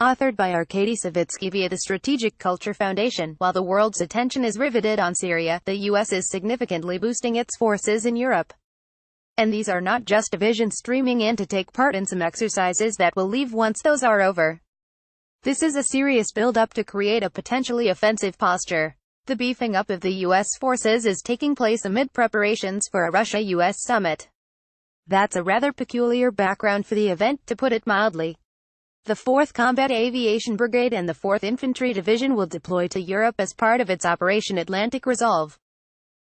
Authored by Arkady Savitsky via the Strategic Culture Foundation. While the world's attention is riveted on Syria, the US is significantly boosting its forces in Europe. And these are not just divisions streaming in to take part in some exercises that will leave once those are over. This is a serious build-up to create a potentially offensive posture. The beefing up of the U.S. forces is taking place amid preparations for a Russia-US summit. That's a rather peculiar background for the event, to put it mildly. The 4th Combat Aviation Brigade and the 4th Infantry Division will deploy to Europe as part of its Operation Atlantic Resolve.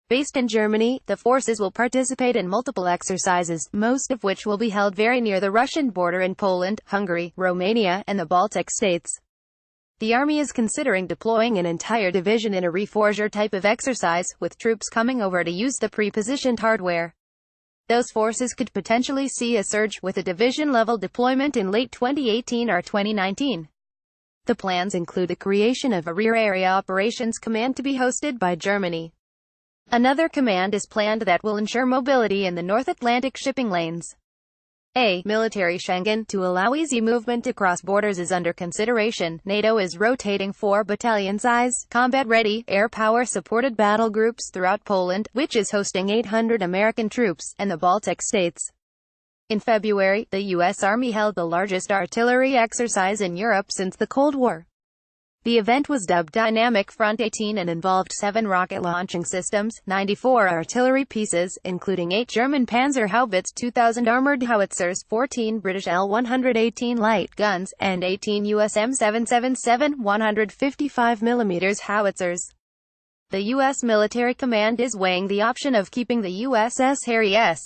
Based in Germany, the forces will participate in multiple exercises, most of which will be held very near the Russian border in Poland, Hungary, Romania, and the Baltic States. The Army is considering deploying an entire division in a Reforger type of exercise, with troops coming over to use the pre-positioned hardware. Those forces could potentially see a surge, with a division-level deployment in late 2018 or 2019. The plans include the creation of a Rear Area Operations Command to be hosted by Germany. Another command is planned that will ensure mobility in the North Atlantic shipping lanes. A military Schengen, to allow easy movement across borders, is under consideration. NATO is rotating 4 battalion-size, combat-ready, air power-supported battle groups throughout Poland, which is hosting 800 American troops, and the Baltic States. In February, the U.S. Army held the largest artillery exercise in Europe since the Cold War. The event was dubbed Dynamic Front 18 and involved 7 rocket launching systems, 94 artillery pieces, including 8 German Panzerhaubitze 2000 armored howitzers, 14 British L-118 light guns, and 18 US M777 155mm howitzers. The U.S. military command is weighing the option of keeping the USS Harry S.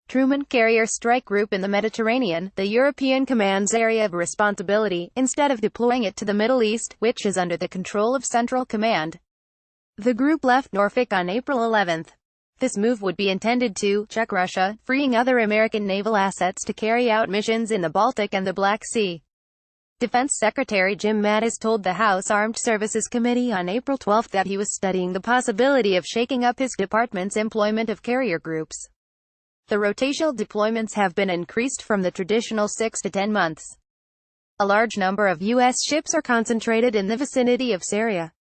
Truman Carrier Strike Group in the Mediterranean, the European Command's area of responsibility, instead of deploying it to the Middle East, which is under the control of Central Command. The group left Norfolk on April 11. This move would be intended to check Russia, freeing other American naval assets to carry out missions in the Baltic and the Black Sea. Defense Secretary Jim Mattis told the House Armed Services Committee on April 12 that he was studying the possibility of shaking up his department's employment of carrier groups. The rotational deployments have been increased from the traditional 6 to 10 months. A large number of U.S. ships are concentrated in the vicinity of Syria.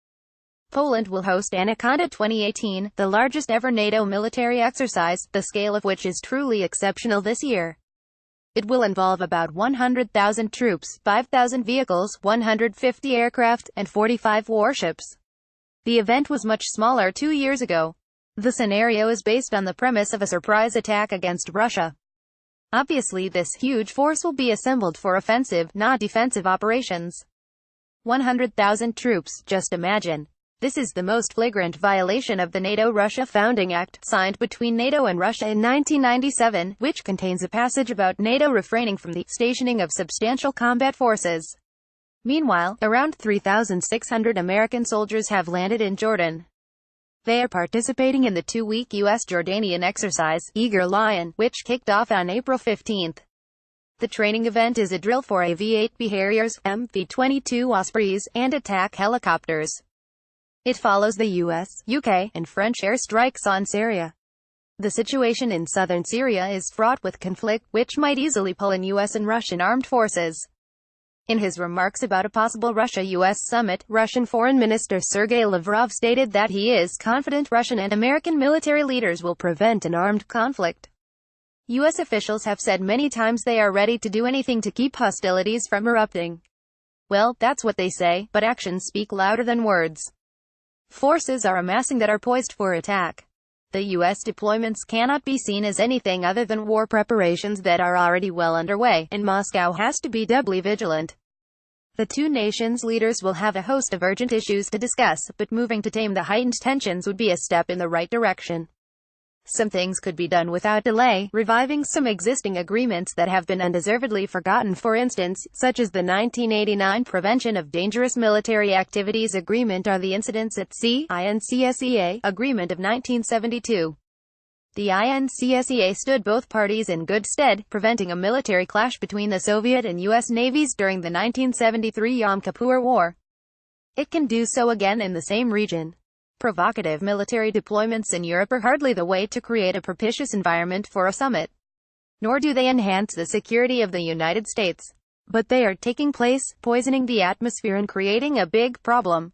Poland will host Anaconda 2018, the largest ever NATO military exercise, the scale of which is truly exceptional this year. It will involve about 100,000 troops, 5,000 vehicles, 150 aircraft, and 45 warships. The event was much smaller 2 years ago. The scenario is based on the premise of a surprise attack against Russia. Obviously, this huge force will be assembled for offensive, not defensive operations. 100,000 troops, just imagine. This is the most flagrant violation of the NATO-Russia Founding Act, signed between NATO and Russia in 1997, which contains a passage about NATO refraining from the stationing of substantial combat forces. Meanwhile, around 3,600 American soldiers have landed in Jordan. They are participating in the 2-week U.S.-Jordanian exercise, Eager Lion, which kicked off on April 15. The training event is a drill for AV-8B Harriers, MV-22 Ospreys, and attack helicopters. It follows the U.S., UK, and French airstrikes on Syria. The situation in southern Syria is fraught with conflict, which might easily pull in U.S. and Russian armed forces. In his remarks about a possible Russia-US summit, Russian Foreign Minister Sergei Lavrov stated that he is confident Russian and American military leaders will prevent an armed conflict. U.S. officials have said many times they are ready to do anything to keep hostilities from erupting. Well, that's what they say, but actions speak louder than words. Forces are amassing that are poised for attack. The U.S. deployments cannot be seen as anything other than war preparations that are already well underway, and Moscow has to be doubly vigilant. The two nations' leaders will have a host of urgent issues to discuss, but moving to tame the heightened tensions would be a step in the right direction. Some things could be done without delay, reviving some existing agreements that have been undeservedly forgotten, for instance, such as the 1989 Prevention of Dangerous Military Activities Agreement or the Incidents at Sea (INCSEA) Agreement of 1972. The INCSEA stood both parties in good stead, preventing a military clash between the Soviet and U.S. navies during the 1973 Yom Kippur War. It can do so again in the same region. Provocative military deployments in Europe are hardly the way to create a propitious environment for a summit. Nor do they enhance the security of the United States. But they are taking place, poisoning the atmosphere and creating a big problem.